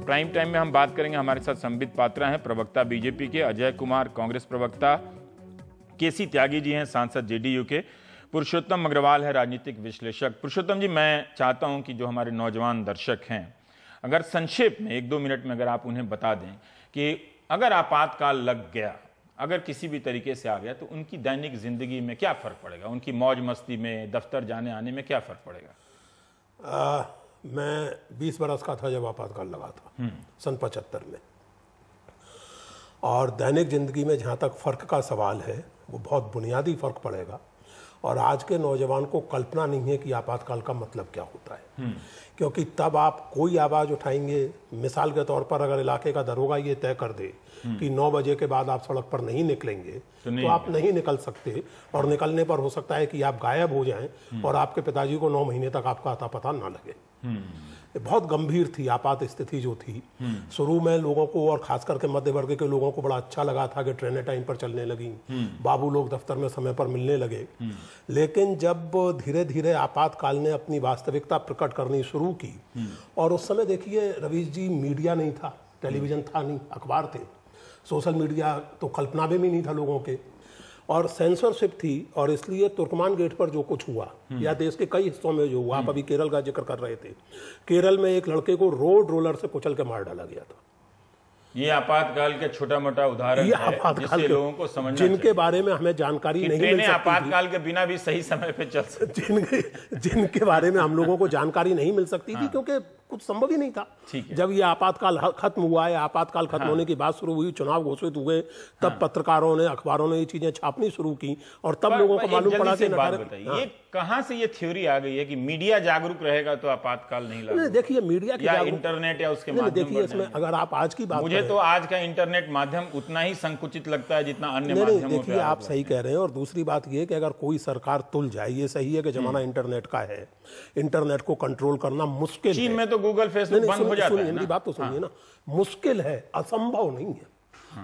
Prime time में हम बात करेंगे। हमारे साथ संबित पात्रा हैं, प्रवक्ता बीजेपी के, अजय कुमार कांग्रेस प्रवक्ता, केसी त्यागी जी हैं सांसद जेडीयू के, पुरुषोत्तम अग्रवाल है राजनीतिक विश्लेषक। पुरुषोत्तम जी, मैं चाहता हूं कि जो हमारे नौजवान दर्शक हैं, अगर संक्षेप में 1-2 मिनट में अगर आप उन्हें बता दें कि अगर आपातकाल लग गया, अगर किसी भी तरीके से आ गया, तो उनकी दैनिक जिंदगी में क्या फर्क पड़ेगा, उनकी मौज मस्ती में, दफ्तर जाने आने में क्या फर्क पड़ेगा? मैं 20 बरस का था जब आपातकाल लगा था, सन 75 में। और दैनिक जिंदगी में जहाँ तक फ़र्क का सवाल है, वो बहुत बुनियादी फ़र्क पड़ेगा। और आज के नौजवान को कल्पना नहीं है कि आपातकाल का मतलब क्या होता है, क्योंकि तब आप कोई आवाज़ उठाएंगे। मिसाल के तौर पर अगर इलाके का दरोगा ये तय कर दे कि 9 बजे के बाद आप सड़क पर नहीं निकलेंगे, तो आप नहीं निकल सकते, और निकलने पर हो सकता है कि आप गायब हो जाएं और आपके पिताजी को 9 महीने तक आपका अता पता ना लगे। बहुत गंभीर थी आपात स्थिति जो थी। शुरू में लोगों को, और खास करके मध्य वर्ग के लोगों को, बड़ा अच्छा लगा था कि ट्रेनें टाइम पर चलने लगी, बाबू लोग दफ्तर में समय पर मिलने लगे। लेकिन जब धीरे धीरे आपातकाल ने अपनी वास्तविकता प्रकट करनी शुरू की, और उस समय देखिए रवीश जी, मीडिया नहीं था, टेलीविजन था नहीं, अखबार थे, सोशल मीडिया तो कल्पना में भी नहीं था लोगों के, और सेंसरशिप थी। और इसलिए तुर्कमान गेट पर जो कुछ हुआ, या देश के कई हिस्सों में जो हुआ, आप अभी केरल का जिक्र कर रहे थे, केरल में एक लड़के को रोड रोलर से कुचल के मार डाला गया था। ये आपातकाल के छोटा मोटा उदाहरण है जिससे लोगों को समझना, जिनके बारे में हमें जानकारी नहीं मिल सकती, आपातकाल के बिना भी सही समय पे चल सकती, जिनके बारे में हम लोगों को जानकारी नहीं मिल सकती थी, क्योंकि कुछ संभव ही नहीं था। जब ये आपातकाल खत्म हुआ है, आपातकाल खत्म होने की बात शुरू हुई, चुनाव घोषित हुए, तब पत्रकारों ने, अखबारों ने ये चीजें छापनी शुरू की, और तब लोगों को मालूम पड़ा कि ये कहां से ये थ्योरी आ गई है कि मीडिया जागरूक रहेगा तो आपातकाल नहीं लगेगा? देखिए, मीडिया या इंटरनेट या उसके माध्यम, देखिए इसमें अगर आप आज की बात, मुझे तो आज का इंटरनेट माध्यम उतना ही संकुचित लगता है जितना अन्य माध्यमों पे। देखिए, आप सही कह रहे हैं। और दूसरी बात ये कि अगर कोई सरकार तुल जाए, ये सही है कि जमाना इंटरनेट का है, इंटरनेट को कंट्रोल करना मुश्किल है। चीन में तो गूगल, फेसबुक बंद हो जाता है। मेरी बात तो सुनिए ना, मुश्किल है, असंभव नहीं है।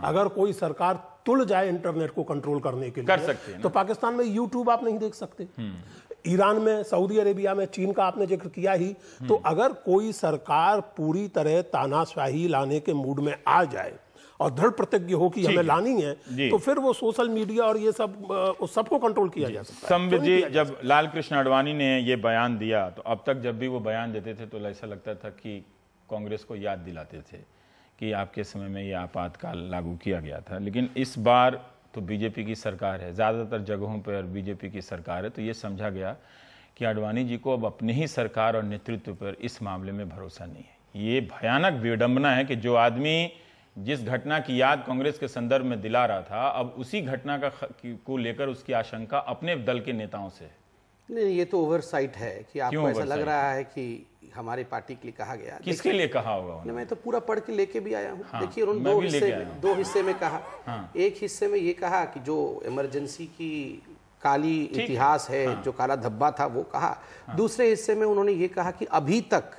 अगर कोई सरकार तुल जाए इंटरनेट को कंट्रोल करने के लिए, कर सकते हैं। तो पाकिस्तान में यूट्यूब आप नहीं देख सकते, ईरान में, सऊदी अरेबिया में, चीन का आपने जिक्र किया ही। तो अगर कोई सरकार पूरी तरह तानाशाही लाने के मूड में आ जाए और दृढ़ प्रतिज्ञ हो कि हमें लानी है, तो फिर वो सोशल मीडिया और ये सबको कंट्रोल किया जा सकता है। संबित जी, जब लाल कृष्ण आडवाणी ने ये बयान दिया, तो अब तक जब भी वो बयान देते थे तो ऐसा लगता था कि कांग्रेस को याद दिलाते थे कि आपके समय में ये आपातकाल लागू किया गया था। लेकिन इस बार तो बीजेपी की सरकार है, ज़्यादातर जगहों पर बीजेपी की सरकार है, तो ये समझा गया कि आडवाणी जी को अब अपनी ही सरकार और नेतृत्व पर इस मामले में भरोसा नहीं है। ये भयानक विडंबना है कि जो आदमी जिस घटना की याद कांग्रेस के संदर्भ में दिला रहा था, अब उसी घटना को लेकर उसकी आशंका अपने दल के नेताओं से। नहीं, ये तो ओवरसाइट है कि आपको ऐसा लग रहा है कि हमारी पार्टी के लिए कहा गया। किसके लिए कहा होगा? मैं तो पूरा पढ़ के लेके भी आया हूँ। देखिए, उन्होंने दो हिस्से में कहा। एक हिस्से में ये कहा कि जो इमरजेंसी की काली इतिहास है, जो काला धब्बा था, वो कहा। दूसरे हिस्से में उन्होंने ये कहा कि अभी तक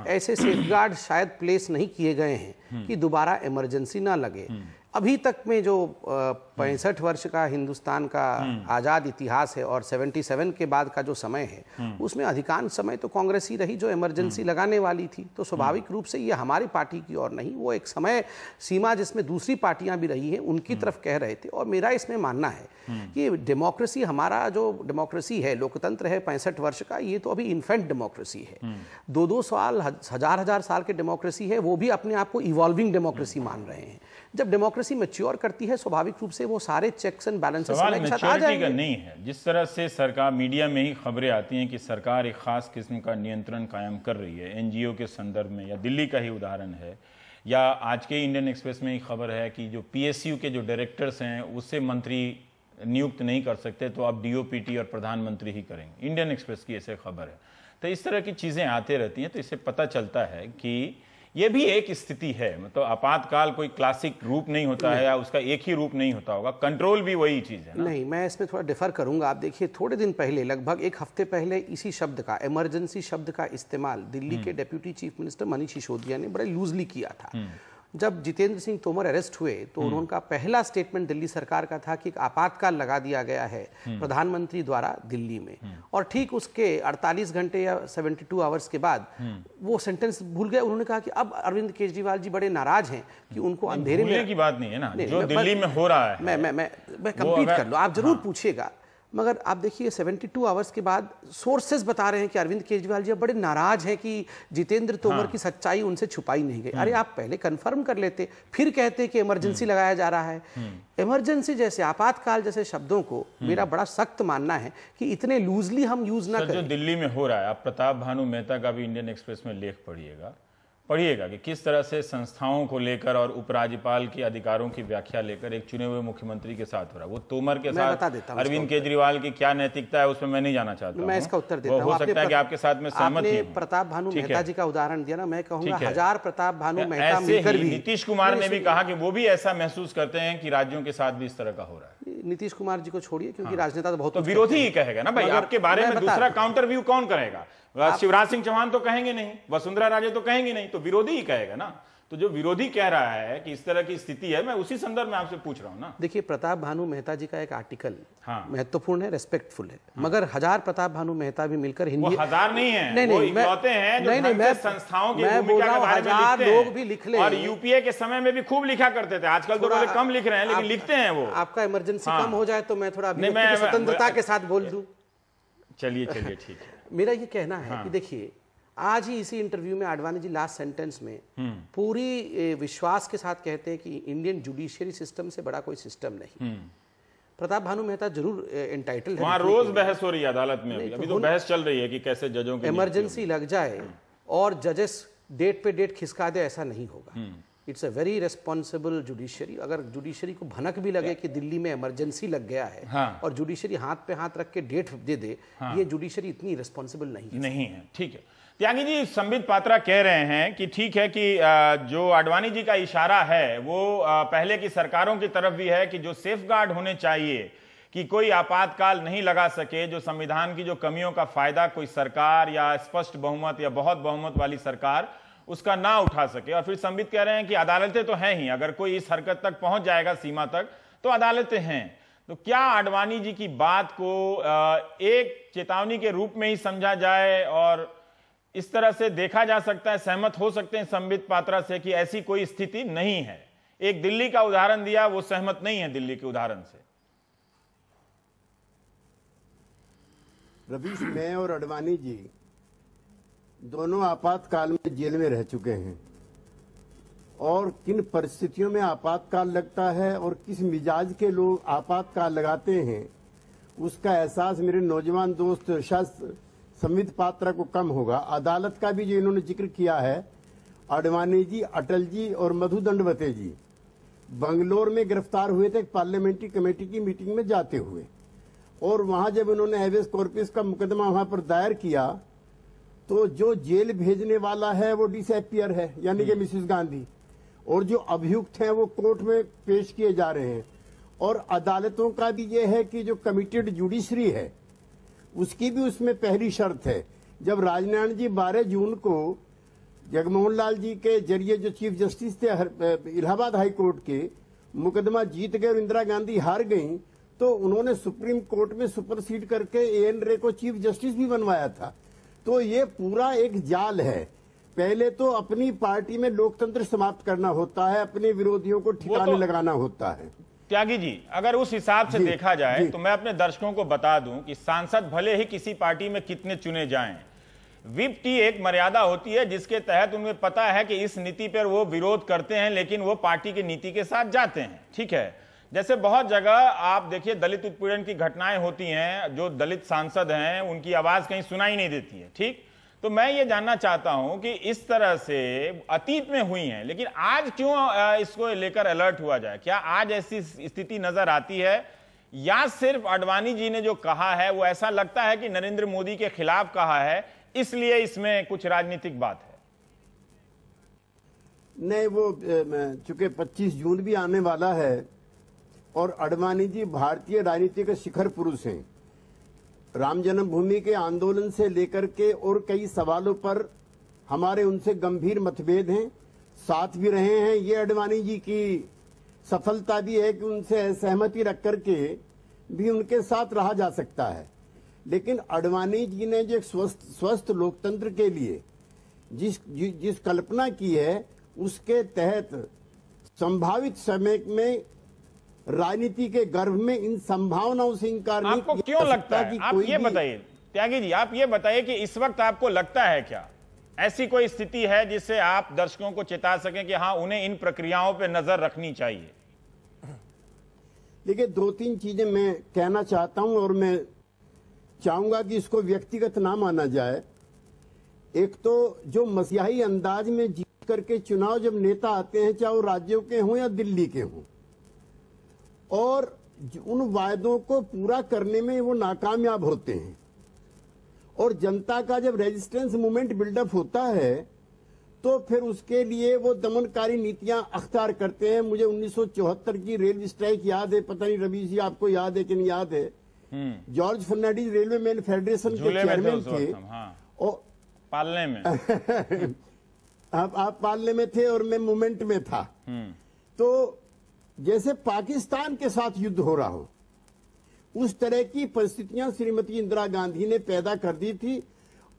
ऐसे सेफगार्ड शायद प्लेस नहीं किए गए हैं कि दोबारा इमरजेंसी ना लगे। अभी तक में जो 65 वर्ष का हिंदुस्तान का आज़ाद इतिहास है और 77 के बाद का जो समय है, उसमें अधिकांश समय तो कांग्रेस ही रही जो इमरजेंसी लगाने वाली थी। तो स्वाभाविक रूप से ये हमारी पार्टी की ओर नहीं, वो एक समय सीमा जिसमें दूसरी पार्टियां भी रही हैं उनकी तरफ कह रहे थे। और मेरा इसमें मानना है कि डेमोक्रेसी, हमारा जो डेमोक्रेसी है, लोकतंत्र है 65 वर्ष का, ये तो अभी इन्फेंट डेमोक्रेसी है। 2-2 साल, हजार साल के डेमोक्रेसी है, वो भी अपने आप को इवॉल्विंग डेमोक्रेसी मान रहे हैं। जब डेमोक्रेसी मैच्योर करती है, स्वाभाविक रूप से वो सारे चेक्स एंड बैलेंसेस एक साथ आ जाएंगे। नहीं है जिस तरह से सरकार, मीडिया में ही खबरें आती हैं कि सरकार एक खास किस्म का नियंत्रण कायम कर रही है एनजीओ के संदर्भ में, या दिल्ली का ही उदाहरण है, या आज के इंडियन एक्सप्रेस में ही खबर है कि जो पीएसयू के जो डायरेक्टर्स हैं उससे मंत्री नियुक्त नहीं कर सकते, तो अब डीओपीटी और प्रधानमंत्री ही करेंगे। इंडियन एक्सप्रेस की ऐसे खबर है। तो इस तरह की चीज़ें आते रहती हैं, तो इससे पता चलता है कि ये भी एक स्थिति है। मतलब आपातकाल कोई क्लासिक रूप नहीं होता है, या उसका एक ही रूप नहीं होता होगा, कंट्रोल भी वही चीज़ है ना? नहीं, मैं इसमें थोड़ा डिफर करूंगा। आप देखिए, थोड़े दिन पहले, लगभग 1 हफ्ते पहले, इसी शब्द का, इमरजेंसी शब्द का इस्तेमाल दिल्ली के deputy chief minister Manish Sisodia ने बड़े लूजली किया था। जब जितेंद्र सिंह तोमर अरेस्ट हुए तो उनका पहला स्टेटमेंट दिल्ली सरकार का था कि एक आपातकाल लगा दिया गया है प्रधानमंत्री द्वारा दिल्ली में, और ठीक उसके 48 घंटे या 72 आवर्स के बाद वो सेंटेंस भूल गए। उन्होंने कहा कि अब अरविंद केजरीवाल जी बड़े नाराज हैं कि उनको अंधेरे में की बात नहीं है ना, जो दिल्ली में हो रहा है। मैं कंप्लीट कर लो, आप जरूर पूछिएगा, मगर आप देखिए 72 आवर्स के बाद सोर्सेज बता रहे हैं कि अरविंद केजरीवाल जी बड़े नाराज हैं कि जितेंद्र तोमर की सच्चाई उनसे छुपाई नहीं गई। अरे आप पहले कंफर्म कर लेते, फिर कहते कि इमरजेंसी लगाया जा रहा है। इमरजेंसी जैसे, आपातकाल जैसे शब्दों को मेरा बड़ा सख्त मानना है कि इतने लूजली हम यूज ना करें। जो दिल्ली में हो रहा है, आप प्रताप भानु मेहता का भी इंडियन एक्सप्रेस में लेख पढ़िएगा कि किस तरह से संस्थाओं को लेकर और उपराज्यपाल के अधिकारों की व्याख्या लेकर एक चुने हुए मुख्यमंत्री के साथ हो रहा है। वो तोमर के साथ अरविंद केजरीवाल की क्या नैतिकता है उसमें मैं नहीं जाना चाहता। मैं इसका उत्तर देता हूं। हो सकता है कि आपके साथ में सहमत हूं। प्रताप भानु मेहता जी का उदाहरण दिया ना, मैं कहूंगा 1000 प्रताप भानु मेहता मिलकर भी। नीतीश कुमार ने भी कहा कि वो भी ऐसा महसूस करते हैं कि राज्यों के साथ भी इस तरह का हो रहा है। नीतीश कुमार जी को छोड़िए, क्योंकि राजनेता तो बहुत, तो विरोधी ही कहेगा ना भाई, आपके बारे में दूसरा काउंटर व्यू कौन करेगा? शिवराज सिंह चौहान तो कहेंगे नहीं, वसुंधरा राजे तो कहेंगे नहीं, तो विरोधी ही कहेगा ना। तो जो विरोधी कह रहा है कि इस तरह की स्थिति है, मैं उसी संदर्भ में आपसे पूछ रहा हूं ना। देखिए, प्रताप भानु मेहता जी का एक आर्टिकल महत्वपूर्ण है, रेस्पेक्टफुल है, मगर 1000 प्रताप भानु मेहता भी मिलकर हिंदी, 1000 नहीं है, नहीं, मैं संस्थाओं की भूमिका के बारे में 1000 लोग भी लिख ले। और यूपीए के समय में भी खूब लिखा करते थे, आजकल तो बड़े कम लिख रहे हैं, लेकिन लिखते हैं वो। आपका इमरजेंसी कम हो जाए तो मैं थोड़ा स्वतंत्रता के साथ बोल दूं। चलिए ठीक है। मेरा ये कहना है कि देखिए, आज ही इसी इंटरव्यू में आडवाणी जी लास्ट सेंटेंस में पूरी विश्वास के साथ कहते हैं कि इंडियन जुडिशियरी सिस्टम से बड़ा कोई सिस्टम नहीं। प्रताप भानु मेहता जरूर एंटाइटल्ड है, वहां रोज बहस हो रही है अदालत में, अभी तो बहस चल रही है कि कैसे जजों की इमरजेंसी लग जाए और जजेस डेट पे डेट खिसका दे, ऐसा नहीं होगा। It's a very responsible judiciary. अगर जुडिशरी को भनक भी लगे कि दिल्ली में इमरजेंसी लग गया है और जुडिशरी हाथ पे हाथ रख के डेट दे दे, ये जुडिशरी इतनी रिस्पॉन्सिबल नहीं है। ठीक है त्यागी जी, संबित पात्रा कह रहे हैं कि ठीक है कि जो आडवाणी जी का इशारा है वो पहले की सरकारों की तरफ भी है कि जो सेफगार्ड होने चाहिए कि कोई आपातकाल नहीं लगा सके, जो संविधान की जो कमियों का फायदा कोई सरकार या स्पष्ट बहुमत या बहुत बहुमत वाली सरकार उसका ना उठा सके। और फिर संबित कह रहे हैं कि अदालतें तो हैं ही, अगर कोई इस हरकत तक पहुंच जाएगा सीमा तक तो अदालतें हैं। तो क्या आडवाणी जी की बात को एक चेतावनी के रूप में ही समझा जाए और इस तरह से देखा जा सकता है, सहमत हो सकते हैं संबित पात्रा से कि ऐसी कोई स्थिति नहीं है? एक दिल्ली का उदाहरण दिया, वो सहमत नहीं है दिल्ली के उदाहरण से। रवीश, मैं और आडवाणी जी दोनों आपातकाल में जेल में रह चुके हैं, और किन परिस्थितियों में आपातकाल लगता है और किस मिजाज के लोग आपातकाल लगाते हैं उसका एहसास मेरे नौजवान दोस्त संबित पात्रा को कम होगा। अदालत का भी जो इन्होंने जिक्र किया है, आडवाणी जी, अटल जी और मधु दंडवते जी बंगलोर में गिरफ्तार हुए थे पार्लियामेंट्री कमेटी की मीटिंग में जाते हुए, और वहां जब उन्होंने हैबेस कॉर्पस का मुकदमा वहां पर दायर किया तो जो जेल भेजने वाला है वो डिसअपियर है, यानी कि मिसेस गांधी, और जो अभियुक्त हैं वो कोर्ट में पेश किए जा रहे हैं। और अदालतों का भी ये है कि जो कमिटेड जुडिशरी है उसकी भी उसमें पहली शर्त है। जब राजनारायण जी 12 जून को जगमोहन लाल जी के जरिए जो चीफ जस्टिस थे इलाहाबाद हाई कोर्ट के, मुकदमा जीत गए और इंदिरा गांधी हार गईं, तो उन्होंने सुप्रीम कोर्ट में सुपरसीड करके एएन रे को चीफ जस्टिस भी बनवाया था। तो ये पूरा एक जाल है। पहले तो अपनी पार्टी में लोकतंत्र समाप्त करना होता है, अपने विरोधियों को ठिकाने लगाना होता है। त्यागी जी, अगर उस हिसाब से देखा जाए तो मैं अपने दर्शकों को बता दूं कि सांसद भले ही किसी पार्टी में कितने चुने जाएं, विप की एक मर्यादा होती है जिसके तहत उन्हें पता है कि इस नीति पर वो विरोध करते हैं लेकिन वो पार्टी की नीति के साथ जाते हैं। ठीक है, जैसे बहुत जगह आप देखिए दलित उत्पीड़न की घटनाएं होती हैं, जो दलित सांसद हैं उनकी आवाज कहीं सुनाई नहीं देती है। ठीक, तो मैं ये जानना चाहता हूं कि इस तरह से अतीत में हुई हैं, लेकिन आज क्यों इसको लेकर अलर्ट हुआ जाए? क्या आज ऐसी स्थिति नजर आती है या सिर्फ आडवाणी जी ने जो कहा है वो ऐसा लगता है कि नरेंद्र मोदी के खिलाफ कहा है इसलिए इसमें कुछ राजनीतिक बात है? नहीं, वो चूंकि 25 जून भी आने वाला है और आडवाणी जी भारतीय राजनीति के शिखर पुरुष हैं। राम जन्मभूमि के आंदोलन से लेकर के और कई सवालों पर हमारे उनसे गंभीर मतभेद हैं। साथ भी रहे हैं। ये आडवाणी जी की सफलता भी है कि उनसे सहमति रख करके भी उनके साथ रहा जा सकता है। लेकिन आडवाणी जी ने जो एक स्वस्थ लोकतंत्र के लिए जिस कल्पना की है, उसके तहत संभावित समय में राजनीति के गर्भ में इन संभावनाओं से इंकार नहीं आपको क्यों लगता है? आप ये बताइए त्यागी जी, आप ये बताइए कि इस वक्त आपको लगता है क्या ऐसी कोई स्थिति है जिससे आप दर्शकों को चेता सकें कि हां उन्हें इन प्रक्रियाओं पर नजर रखनी चाहिए? देखिए, 2-3 चीजें मैं कहना चाहता हूं और मैं चाहूंगा कि इसको व्यक्तिगत ना माना जाए। एक तो जो मसीहाई अंदाज में जीत करके चुनाव जब नेता आते हैं, चाहे वो राज्यों के हों या दिल्ली के हों, और उन वायदों को पूरा करने में वो नाकामयाब होते हैं, और जनता का जब रेजिस्टेंस मूवमेंट बिल्डअप होता है तो फिर उसके लिए वो दमनकारी नीतियां अख्तियार करते हैं। मुझे 1974 की रेलवे स्ट्राइक याद है, पता नहीं रवि जी आपको याद है कि नहीं याद है। George Fernandes railway man federation के चेयरमैन थे। और पालने में आप पालने में थे और मैं मूवमेंट में था। तो जैसे पाकिस्तान के साथ युद्ध हो रहा हो, उस तरह की परिस्थितियां श्रीमती इंदिरा गांधी ने पैदा कर दी थी,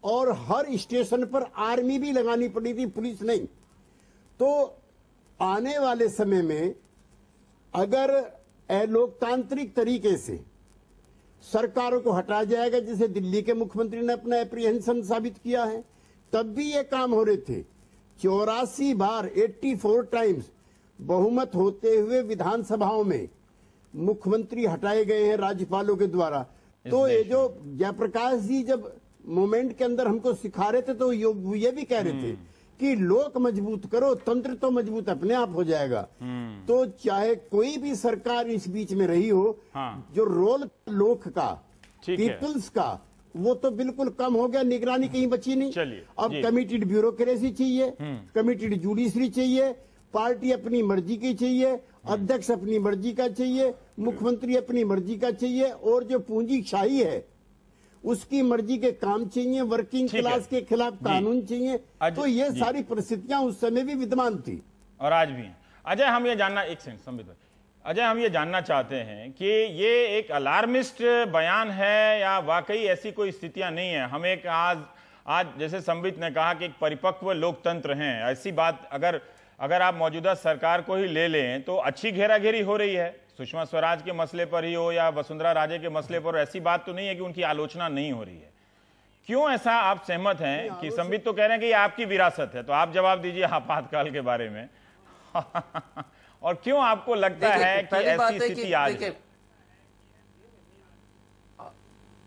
और हर स्टेशन पर आर्मी भी लगानी पड़ी थी, पुलिस नहीं। तो आने वाले समय में अगर लोकतांत्रिक तरीके से सरकारों को हटाया जाएगा, जैसे दिल्ली के मुख्यमंत्री ने अपना एप्रीहेंशन साबित किया है, तब भी ये काम हो रहे थे। 84 बार 84 टाइम्स बहुमत होते हुए विधानसभाओं में मुख्यमंत्री हटाए गए हैं राज्यपालों के द्वारा। तो ये जो जयप्रकाश जी जब मोमेंट के अंदर हमको सिखा रहे थे, तो ये भी कह रहे थे कि लोक मजबूत करो, तंत्र तो मजबूत अपने आप हो जाएगा। तो चाहे कोई भी सरकार इस बीच में रही हो, जो रोल लोक का, पीपल्स का, वो तो बिल्कुल कम हो गया, निगरानी कहीं बची नहीं। अब कमिटेड ब्यूरोक्रेसी चाहिए, कमिटेड जुडिशरी चाहिए, पार्टी अपनी मर्जी की चाहिए, अध्यक्ष अपनी मर्जी का चाहिए, मुख्यमंत्री अपनी मर्जी का चाहिए, और जो पूंजीशाही है उसकी मर्जी के काम चाहिए, वर्किंग क्लास के खिलाफ कानून चाहिए। तो ये सारी परिस्थितियां उस समय भी विद्यमान थी और आज भी हैं। अजय, हम ये जानना, एक सेकंड संबित भाई, अजय हम ये जानना चाहते हैं कि ये एक अलार्मिस्ट बयान है या वाकई ऐसी कोई स्थितियां नहीं है? हम एक आज जैसे संबित ने कहा कि एक परिपक्व लोकतंत्र हैं, ऐसी बात अगर आप मौजूदा सरकार को ही ले लें तो अच्छी घेराघेरी हो रही है, सुषमा स्वराज के मसले पर ही हो या वसुंधरा राजे के मसले पर, ऐसी बात तो नहीं है कि उनकी आलोचना नहीं हो रही है। क्यों ऐसा आप सहमत हैं कि संबित तो कह रहे हैं कि ये आपकी विरासत है, तो आप जवाब दीजिए आपातकाल के बारे में और क्यों आपको लगता है कि ऐसी स्थिति आज है?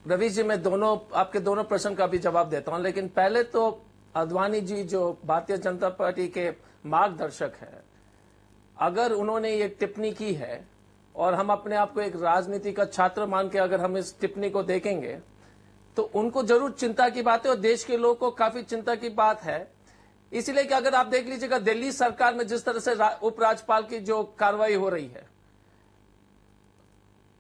रवि जी, मैं आपके दोनों प्रश्न का भी जवाब देता हूं, लेकिन पहले तो आडवाणी जी जो भारतीय जनता पार्टी के मार्गदर्शक है, अगर उन्होंने ये टिप्पणी की है और हम अपने आप को एक राजनीति का छात्र मान के अगर हम इस टिप्पणी को देखेंगे तो उनको जरूर चिंता की बात है और देश के लोगों को काफी चिंता की बात है। इसलिए कि अगर आप देख लीजिएगा दिल्ली सरकार में जिस तरह से उपराज्यपाल की जो कार्रवाई हो रही है,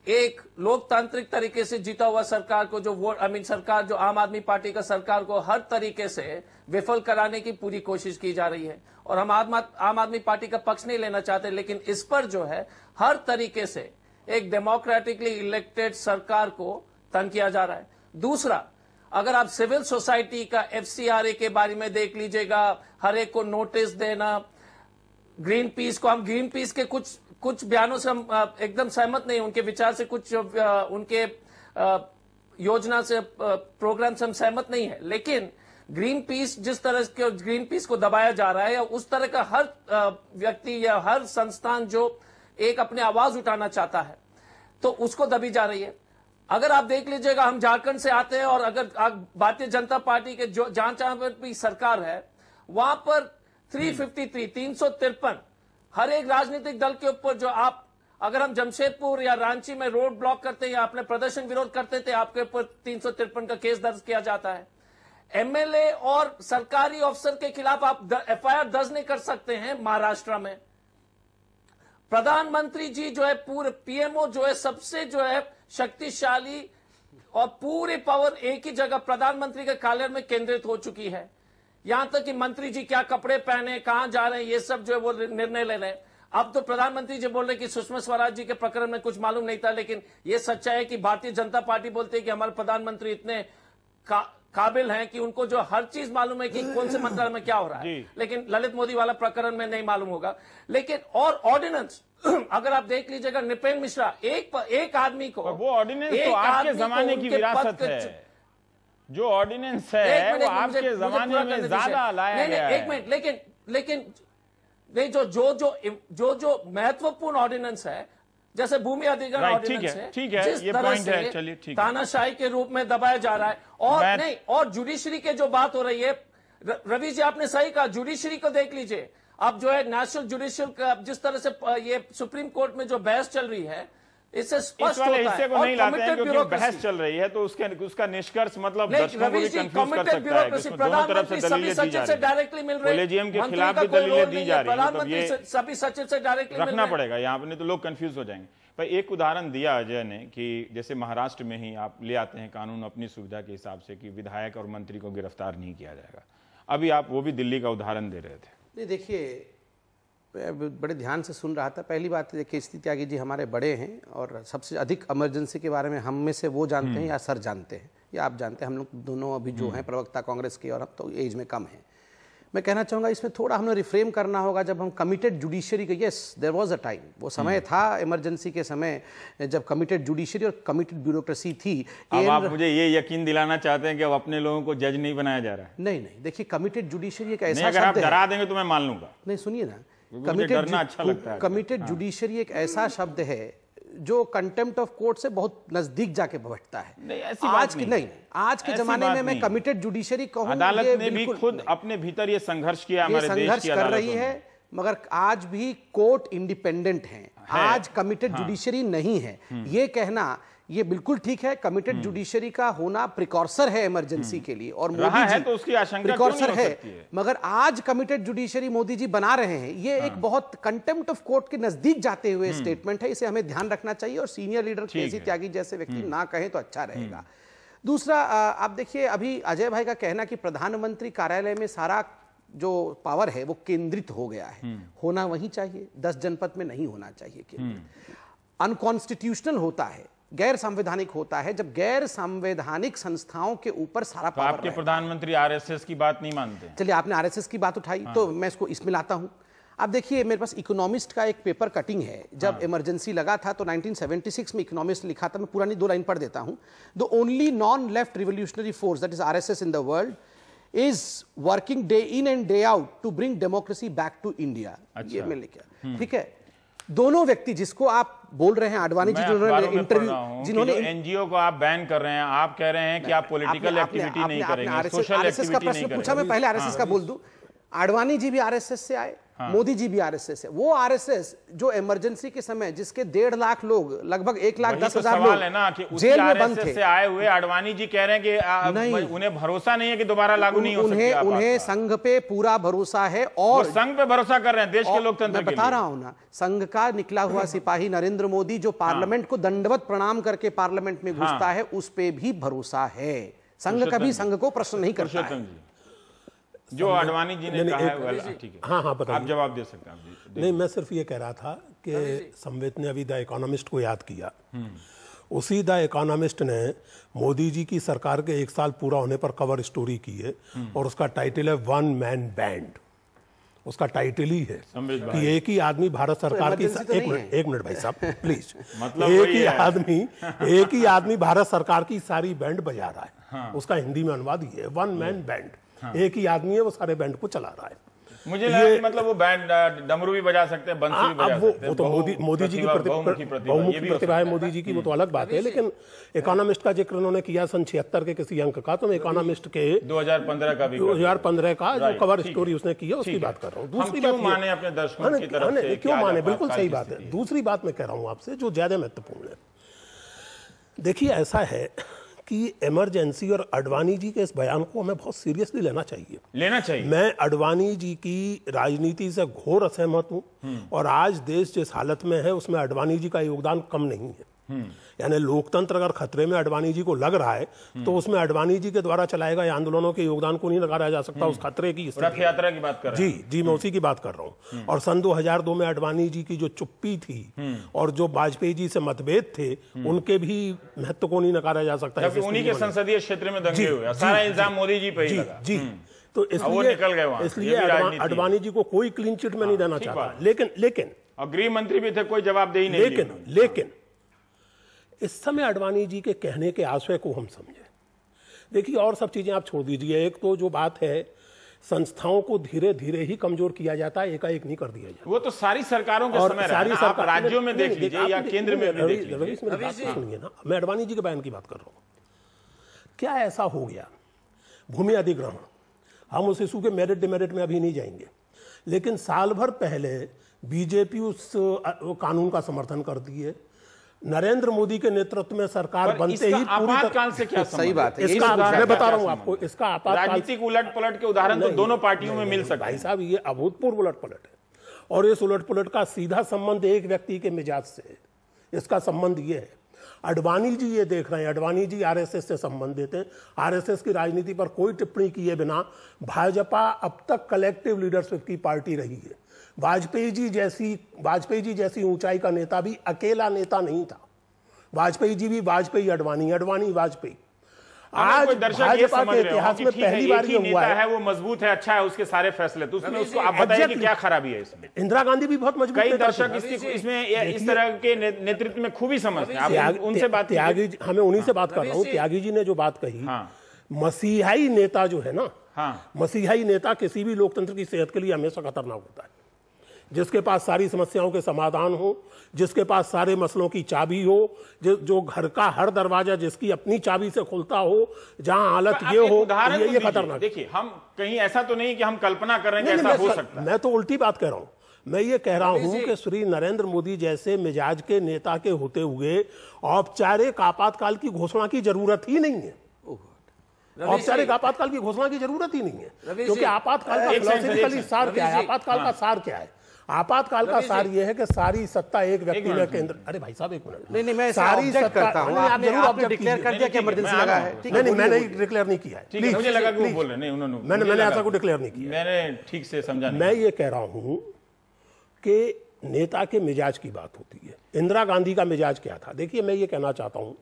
एक लोकतांत्रिक तरीके से जीता हुआ सरकार को जो सरकार जो आम आदमी पार्टी का सरकार को हर तरीके से विफल कराने की पूरी कोशिश की जा रही है, और हम आम आदमी पार्टी का पक्ष नहीं लेना चाहते, लेकिन इस पर जो है हर तरीके से एक डेमोक्रेटिकली इलेक्टेड सरकार को तंग किया जा रहा है। दूसरा, अगर आप सिविल सोसाइटी का FCRA के बारे में देख लीजिएगा, हर एक को नोटिस देना, ग्रीन पीस को, हम ग्रीन पीस के कुछ बयानों से हम एकदम सहमत नहीं, उनके विचार से, कुछ उनके योजना से, प्रोग्राम से हम सहमत नहीं है, लेकिन ग्रीन पीस जिस तरह के ग्रीन पीस को दबाया जा रहा है, या उस तरह का हर व्यक्ति या हर संस्थान जो एक अपने आवाज उठाना चाहता है तो उसको दबी जा रही है। अगर आप देख लीजिएगा, हम झारखंड से आते हैं और अगर भारतीय जनता पार्टी के जो जहां पर भी सरकार है वहां पर 353 हर एक राजनीतिक दल के ऊपर जो आप, अगर हम जमशेदपुर या रांची में रोड ब्लॉक करते या अपने प्रदर्शन विरोध करते थे, आपके ऊपर 353 का केस दर्ज किया जाता है। MLA और सरकारी अफसर के खिलाफ आप FIR दर्ज नहीं कर सकते हैं। महाराष्ट्र में प्रधानमंत्री जी जो है, पूरे PMO जो है, सबसे जो है शक्तिशाली और पूरी पावर एक ही जगह प्रधानमंत्री के कार्यालय में केंद्रित हो चुकी है। यहां तक कि मंत्री जी क्या कपड़े पहने, कहां जा रहे हैं, ये सब जो है वो निर्णय ले रहे हैं। अब तो प्रधानमंत्री जी बोल रहे हैं कि सुषमा स्वराज जी के प्रकरण में कुछ मालूम नहीं था, लेकिन ये सच्चाई है कि भारतीय जनता पार्टी बोलती है कि हमारे प्रधानमंत्री इतने काबिल हैं कि उनको जो हर चीज मालूम है कि कौन से मंत्रालय में क्या हो रहा है, लेकिन ललित मोदी वाला प्रकरण में नहीं मालूम होगा। लेकिन और ऑर्डिनेंस अगर आप देख लीजिएगा, नृपेंद्र मिश्रा एक आदमी को, वो ऑर्डिनेंस तो आपके जमाने की विरासत है। जो ऑर्डिनेंस है वो आपके जमाने में ज्यादा लाया गया है। एक मिनट, लेकिन नहीं, जो महत्वपूर्ण ऑर्डिनेंस है, जैसे भूमि अधिग्रहण ऑर्डिनेंस है, ठीक है, जिस ये तरह पॉइंट से है, चलिए ठीक है, तानाशाही के रूप में दबाया जा रहा है, और नहीं, और जुडिशरी के जो बात हो रही है, रवि जी आपने सही कहा, जुडिशरी को देख लीजिए। अब जो है नेशनल जुडिशियल का जिस तरह से ये सुप्रीम कोर्ट में जो बहस चल रही है, इससे स्पष्ट होता है। हिस्से को नहीं लाते हैं क्योंकि बहस चल रही है, तो उसका निष्कर्ष मतलब दर्शकों को भी कंफ्यूज कर सकता है कि दोनों तरफ से दलीलें दी जा रही डायरेक्टली मिल रही है, कॉलेजियम के खिलाफ भी दलीलें दी जा रही है, मतलब ये सभी सचिव से डायरेक्टली रखना पड़ेगा यहाँ पर, नहीं तो लोग कंफ्यूज हो जाएंगे। भाई एक उदाहरण दिया अजय ने कि जैसे महाराष्ट्र में ही आप ले आते हैं कानून अपनी सुविधा के हिसाब से कि विधायक और मंत्री को गिरफ्तार नहीं किया जाएगा। अभी आप वो भी दिल्ली का उदाहरण दे रहे थे। नहीं, देखिए बड़े ध्यान से सुन रहा था। पहली बात देखिए, स्थिति त्यागी जी हमारे बड़े हैं और सबसे अधिक इमरजेंसी के बारे में हम में से वो जानते हैं या सर जानते हैं या आप जानते हैं। हम लोग दोनों अभी जो हैं प्रवक्ता कांग्रेस के, और अब तो एज में कम हैं। मैं कहना चाहूँगा इसमें थोड़ा हमें रिफ्रेम करना होगा। जब हम कमिटेड जुडिशरी के, yes there was a time, वो समय था इमरजेंसी के समय जब कमिटेड जुडिशरी और कमिटेड ब्यूरोक्रेसी थी। अब आप मुझे ये यकीन दिलाना चाहते हैं कि अब अपने लोगों को जज नहीं बनाया जा रहा है? नहीं, देखिए कमिटेड जुडिशरी एक ऐसा अगर आप डरा देंगे तो मैं मान लूंगा। नहीं, सुनिए ना, कमिटेड जुडिशरी एक ऐसा शब्द है जो कंटेम्प्ट ऑफ कोर्ट से बहुत नजदीक जाके बैठता है। नहीं, ऐसी बात नहीं। आज के जमाने में मैं कमिटेड जुडिशरी कहूं, अदालत ने भी खुद अपने भीतर ये संघर्ष किया, हमारे देश की कर रही है, मगर आज भी कोर्ट इंडिपेंडेंट है। आज कमिटेड जुडिशरी नहीं है, ये कहना ये बिल्कुल ठीक है। कमिटेड जुडिशरी का होना प्रिकॉर्सर है इमरजेंसी के लिए, और मोदी जी तो उसकी आशंका प्रिकॉर्सर है। मगर आज कमिटेड जुडिशरी मोदी जी बना रहे हैं, ये एक बहुत कंटेम्प्ट ऑफ कोर्ट के नजदीक जाते हुए स्टेटमेंट है। इसे हमें ध्यान रखना चाहिए, और सीनियर लीडर केसी त्यागी जैसे व्यक्ति ना कहें तो अच्छा रहेगा। दूसरा, आप देखिए अभी अजय भाई का कहना कि प्रधानमंत्री कार्यालय में सारा जो पावर है वो केंद्रित हो गया है, होना वही चाहिए, 10 जनपद में नहीं होना चाहिए केंद्रित। अनकॉन्स्टिट्यूशनल होता है, गैर संवैधानिक होता है जब गैर संवैधानिक संस्थाओं के ऊपर सारा पावर। आपके प्रधानमंत्री आरएसएस की बात नहीं मानते? चलिए, आपने आरएसएस की बात उठाई तो मैं इसको इसमें लाता हूं। आप देखिए, मेरे पास इकोनॉमिस्ट का एक पेपर कटिंग है। जब इमरजेंसी लगा था तो 1976 में इकोनॉमिस्ट लिखा था, मैं पूरा नहीं 2 लाइन पढ़ देता हूं। The only non left revolutionary force that is RSS in the world is working day in and day out to bring democracy back to India. ये मैं लिखा, ठीक है। दोनों व्यक्ति जिसको आप बोल रहे हैं, आडवाणी जी जिन्होंने इंटरव्यू, जिन्होंने एनजीओ को आप बैन कर रहे हैं, आप कह रहे हैं कि आप पॉलिटिकल एक्टिविटी नहीं करेंगे, सोशल एक्टिविटी नहीं करेंगे। पूछा, मैं पहले आरएसएस का बोल दूं। आडवाणी जी भी आरएसएस से आए, मोदी जी भी आरएसएस से। वो आरएसएस जो इमरजेंसी के समय जिसके 1.5 लाख लोग, लगभग 1,10,000 लोग है ना कि जेल में बंद थे, से आए हुए आडवाणी जी कह रहे हैं कि उन्हें भरोसा नहीं है कि दोबारा लागू नहीं हो सकती। उन्हें संघ पे पूरा भरोसा है, और संघ पे भरोसा कर रहे हैं, देश के लोकतंत्र के लिए। बता रहा हूं ना, संघ का निकला हुआ सिपाही नरेंद्र मोदी जो पार्लियामेंट को दंडवत प्रणाम करके पार्लियामेंट में घुसता है, उस पे भी भरोसा है। संघ कभी संघ को प्रश्न नहीं करता है। जो आडवाणी जी ने कहा है, ठीक है, हाँ बताइए, आप जवाब दे सकते हैं। नहीं, मैं सिर्फ ये कह रहा था कि संबित ने अभी द इकोनॉमिस्ट को याद किया। उसी द इकोनॉमिस्ट ने मोदी जी की सरकार के 1 साल पूरा होने पर कवर स्टोरी की है, और उसका टाइटल है 1 मैन बैंड। उसका टाइटल ही है कि एक ही आदमी भारत सरकार की, एक मिनट भाई साहब प्लीज, मतलब एक ही आदमी भारत सरकार की सारी बैंड बजा रहा है। उसका हिंदी में अनुवाद ही है 1 मैन बैंड। एक ही आदमी है, वो सारे बैंड को चला रहा है। मुझे लगा कि मतलब वो बैंड डमरू भी बजा सकते हैं, बंसी भी बजा सकते हैं। वो तो मोदी जी की बहुमुखी प्रतिभा है मोदी जी की, वो तो अलग बात है। लेकिन इकोनॉमिस्ट का जिक्र उन्होंने किया सन 76 के किसी अंक का, तो मैं इकोनॉमिस्ट के 2015 का जो कवर स्टोरी उसने की है उसकी बात कर रहा हूँ। दूसरी बात माने अपने दर्शकों की तरफ से, क्यों माने, बिल्कुल सही बात है। दूसरी बात मैं कह रहा हूँ आपसे जो ज्यादा महत्वपूर्ण है। देखिए, ऐसा है कि इमरजेंसी और आडवाणी जी के इस बयान को हमें बहुत सीरियसली लेना चाहिए। मैं आडवाणी जी की राजनीति से घोर असहमत हूं, और आज देश जिस हालत में है उसमें आडवाणी जी का योगदान कम नहीं है। यानी लोकतंत्र अगर खतरे में अडवाणी जी को लग रहा है तो उसमें अडवाणी जी के द्वारा चलाए गए आंदोलनों के योगदान को नहीं नकारा जा सकता। उस खतरे की रथ यात्रा की बात कर रहे हैं। जी मैं उसी की बात कर रहा हूँ। और सन 2002 में अडवाणी जी की जो चुप्पी थी और जो वाजपेयी जी से मतभेद थे उनके भी महत्व को नहीं नकारा जा सकता। उन्हीं के संसदीय क्षेत्र में दंगे हुए, सारा इल्जाम मोदी जी पे ही लगा। जी तो इसलिए अडवाणी जी को कोई क्लीन चिट में नहीं देना चाहता। लेकिन और गृह मंत्री भी थे, कोई जवाबदेही नहीं। लेकिन इस समय अडवाणी जी के कहने के आशय को हम समझे। देखिए और सब चीजें आप छोड़ दीजिए, एक तो जो बात है संस्थाओं को धीरे धीरे ही कमजोर किया जाता है, एकाएक नहीं कर दिया जाता। वो तो सारी सरकारों के समय रहा है। आप राज्यों में देख लीजिए या केंद्र में भी देख लीजिए। सुनिए ना, मैं अडवाणी जी के बयान की बात कर रहा हूं। क्या ऐसा हो गया, भूमि अधिग्रहण, हम उस इशू के मेरिट डिमेरिट में अभी नहीं जाएंगे, लेकिन साल भर पहले बीजेपी उस कानून का समर्थन कर दिए। नरेंद्र मोदी के नेतृत्व में सरकार बनते ही आपातकाल से क्या सही बात है, इसका मैं बता रहा हूं आपको, इसका आपातकाल राजनीतिक उलट पलट के उदाहरण तो दोनों पार्टियों में मिल सकते हैं। भाई साहब ये अभूतपूर्व उलट पलट है और इस उलट पलट का सीधा संबंध एक व्यक्ति के मिजाज से है। इसका संबंध ये है, अडवाणी जी ये देख रहे हैं, अडवाणी जी आरएसएस से संबंधित हैं, आरएसएस की राजनीति पर कोई टिप्पणी किए बिना भाजपा अब तक कलेक्टिव लीडरशिप की पार्टी रही है। वाजपेयी जी जैसी ऊंचाई का नेता भी अकेला नेता नहीं था। वाजपेयी जी भी वाजपेयी अडवाणी, अडवाणी वाजपेयी। आज भाजपा के इतिहास में पहली बार ये हुआ है। वो मजबूत है, अच्छा है, उसके सारे फैसले, तो उसमें उसको आप बताइए कि क्या खराबी है इसमें। इंदिरा गांधी भी बहुत मजबूत, कई दर्शक इसमें इस तरह के नेतृत्व में खूबी समझते हैं। आप उनसे बात, त्यागी, हमें उन्हीं से बात कर रहा हूँ। त्यागी जी ने जो बात कही, मसीहाई नेता जो है ना, मसीहाई नेता किसी भी लोकतंत्र की सेहत के लिए हमेशा खतरनाक होता है। जिसके पास सारी समस्याओं के समाधान हो, जिसके पास सारे मसलों की चाबी हो, जो घर का हर दरवाजा जिसकी अपनी चाबी से खुलता हो, जहां हालत ये हो, ये खतरनाक। देखिए हम कहीं ऐसा तो नहीं कि हम कल्पना कर रहे हैं कि ऐसा हो सकता है। मैं तो उल्टी बात कह रहा हूं। मैं ये कह रहा हूं कि श्री नरेंद्र मोदी जैसे मिजाज के नेता के होते हुए औपचारिक आपातकाल की घोषणा की जरूरत ही नहीं है। औपचारिक आपातकाल की घोषणा की जरूरत ही नहीं है, क्योंकि आपातकाल का फिलॉसफिकली सार क्या है? आपातकाल का सार क्या है? आपातकाल का सार यह है कि सारी सत्ता एक व्यक्ति में केंद्र। अरे भाई साहब एक मिनट, नहीं मैं सारी सत्ता करता हूं। आपने डिक्लेयर कर दिया कि इमरजेंसी लगा है। नहीं मैंने डिक्लेयर नहीं किया है। मुझे लगा कि वो बोल रहे, नहीं उन्होंने, मैंने ऐसा कुछ डिक्लेयर नहीं किया। मैंने ठीक से समझा नहीं। मैं ये कह रहा हूं कि नेता के मिजाज की बात होती है। इंदिरा गांधी का मिजाज क्या था? देखिए मैं ये कहना चाहता हूं,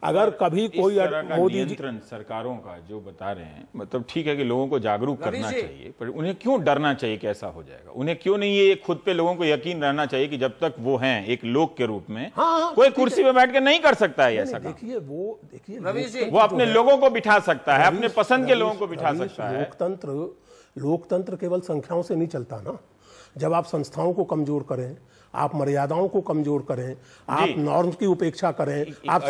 अगर कभी कोई मोदी जी सरकारों का जो बता रहे हैं, मतलब ठीक है कि लोगों को जागरूक करना चाहिए, पर उन्हें क्यों डरना चाहिए कि ऐसा हो जाएगा? उन्हें क्यों नहीं ये खुद पे लोगों को यकीन रहना चाहिए कि जब तक वो हैं एक लोक के रूप में, कोई कुर्सी पे बैठ के नहीं कर सकता है ऐसा। देखिए वो अपने लोगों को बिठा सकता है, अपने पसंद के लोगों को बिठा सकता है। लोकतंत्र केवल संख्याओं से नहीं चलता ना। जब आप संस्थाओं को कमजोर करें, आप मर्यादाओं को कमजोर करें, आप नॉर्म्स की उपेक्षा करें, आप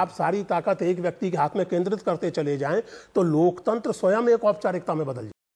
सारी ताकत एक व्यक्ति के हाथ में केंद्रित करते चले जाएं, तो लोकतंत्र स्वयं एक औपचारिकता में बदल जाए।